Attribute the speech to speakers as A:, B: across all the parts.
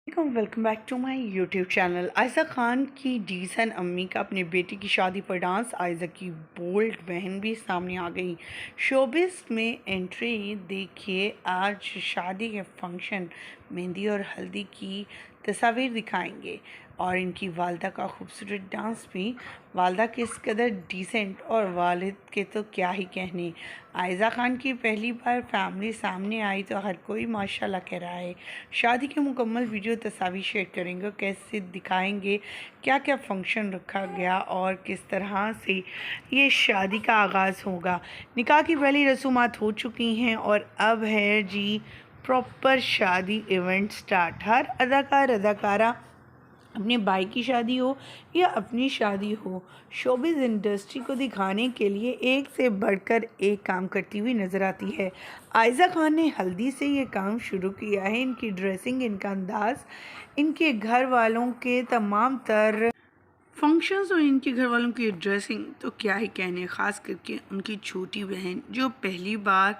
A: Welcome back to my YouTube channel. Ayza Khan की डीसन अम्मी का अपनी बेटी की शादी पर डांस। आयज़ा की बोल्ड बहन भी सामने आ गई। शोबिस में एंट्री देखिए। आज शादी के फंक्शन, मेहंदी और हल्दी की तस्वीर दिखाएंगे और इनकी वालदा का खूबसूरत डांस भी। वालदा किस कदर डिसेंट और वालिद के तो क्या ही कहने। आयज़ा खान की पहली बार फैमिली सामने आई तो हर कोई माशाल्लाह कह रहा है। शादी की मुकम्मल वीडियो तस्वीर शेयर करेंगे, कैसे दिखाएंगे क्या क्या फंक्शन रखा गया और किस तरह से ये शादी का आगाज़ होगा। निकाह की पहली रसूमात हो चुकी हैं और अब है जी प्रॉपर शादी इवेंट स्टार्ट। हर अदाकार अदाकारा, अपने भाई की शादी हो या अपनी शादी हो, शोबिज़ इंडस्ट्री को दिखाने के लिए एक से बढ़कर एक काम करती हुई नज़र आती है। आयज़ा खान ने हल्दी से ये काम शुरू किया है। इनकी ड्रेसिंग, इनका अंदाज़, इनके घर वालों के तमाम तर फंक्शंस और इनके घर वालों की ड्रेसिंग तो क्या ही कहने। ख़ास करके उनकी छोटी बहन जो पहली बार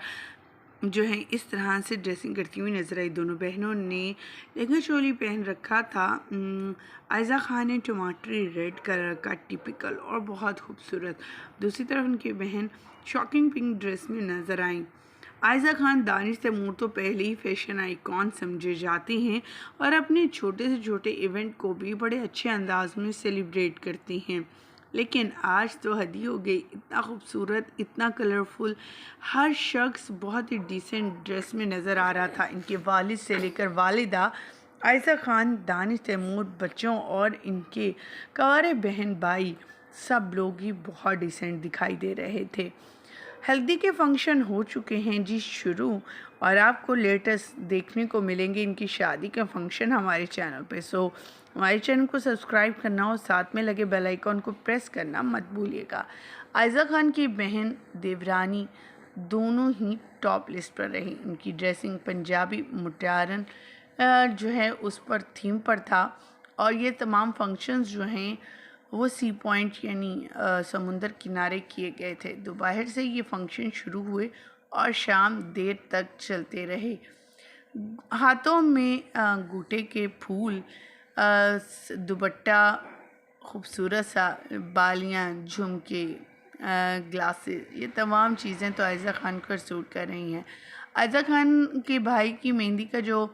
A: जो है इस तरह से ड्रेसिंग करती हुई नज़र आई। दोनों बहनों ने लहंगा चोली पहन रखा था। आयज़ा खान ने टमाटरी रेड कलर का टिपिकल और बहुत खूबसूरत। दूसरी तरफ उनकी बहन शॉकिंग पिंक ड्रेस में नज़र आई। आयज़ा खान दानिश तैमूर तो पहले ही फैशन आइकॉन समझे जाते हैं और अपने छोटे से छोटे इवेंट को भी बड़े अच्छे अंदाज में सेलिब्रेट करती हैं। लेकिन आज तो हद ही हो गई। इतना खूबसूरत, इतना कलरफुल, हर शख्स बहुत ही डिसेंट ड्रेस में नज़र आ रहा था। इनके वालिद से लेकर वालिदा, आयज़ा खान, दानिश तैमूर, बच्चों और इनके कवारे बहन भाई, सब लोग ही बहुत डिसेंट दिखाई दे रहे थे। हल्दी के फंक्शन हो चुके हैं जी शुरू और आपको लेटेस्ट देखने को मिलेंगे इनकी शादी के फंक्शन हमारे चैनल पे। सो हमारे चैनल को सब्सक्राइब करना और साथ में लगे बेल आइकॉन को प्रेस करना मत भूलिएगा। आयज़ा खान की बहन देवरानी दोनों ही टॉप लिस्ट पर रही। उनकी ड्रेसिंग पंजाबी मुटियारन जो है उस पर थीम पर था और ये तमाम फंक्शंस जो हैं वो सी पॉइंट यानी समुंदर किनारे किए गए थे। दोपहर से ये फंक्शन शुरू हुए और शाम देर तक चलते रहे। हाथों में गूटे के फूल, दुपट्टा, खूबसूरत सा बालियाँ, झुमके, ग्लासेस, ये तमाम चीज़ें तो आयज़ा खान को सूट कर रही हैं। आयज़ा खान के भाई की मेहंदी का जो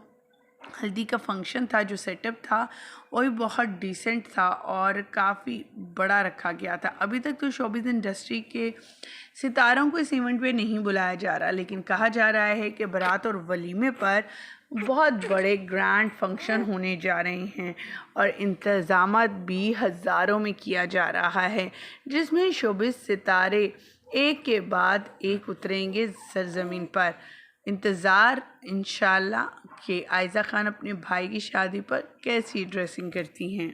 A: हल्दी का फंक्शन था, जो सेटअप था, वो भी बहुत डिसेंट था और काफ़ी बड़ा रखा गया था। अभी तक तो शोबिज़ इंडस्ट्री के सितारों को इस इवेंट पे नहीं बुलाया जा रहा, लेकिन कहा जा रहा है कि बारात और वलीमे पर बहुत बड़े ग्रैंड फंक्शन होने जा रहे हैं और इंतज़ामात भी हज़ारों में किया जा रहा है, जिसमें शोबिज़ सितारे एक के बाद एक उतरेंगे सरज़मीन पर। इंतज़ार इंशाल्लाह कि आयज़ा खान अपने भाई की शादी पर कैसी ड्रेसिंग करती हैं।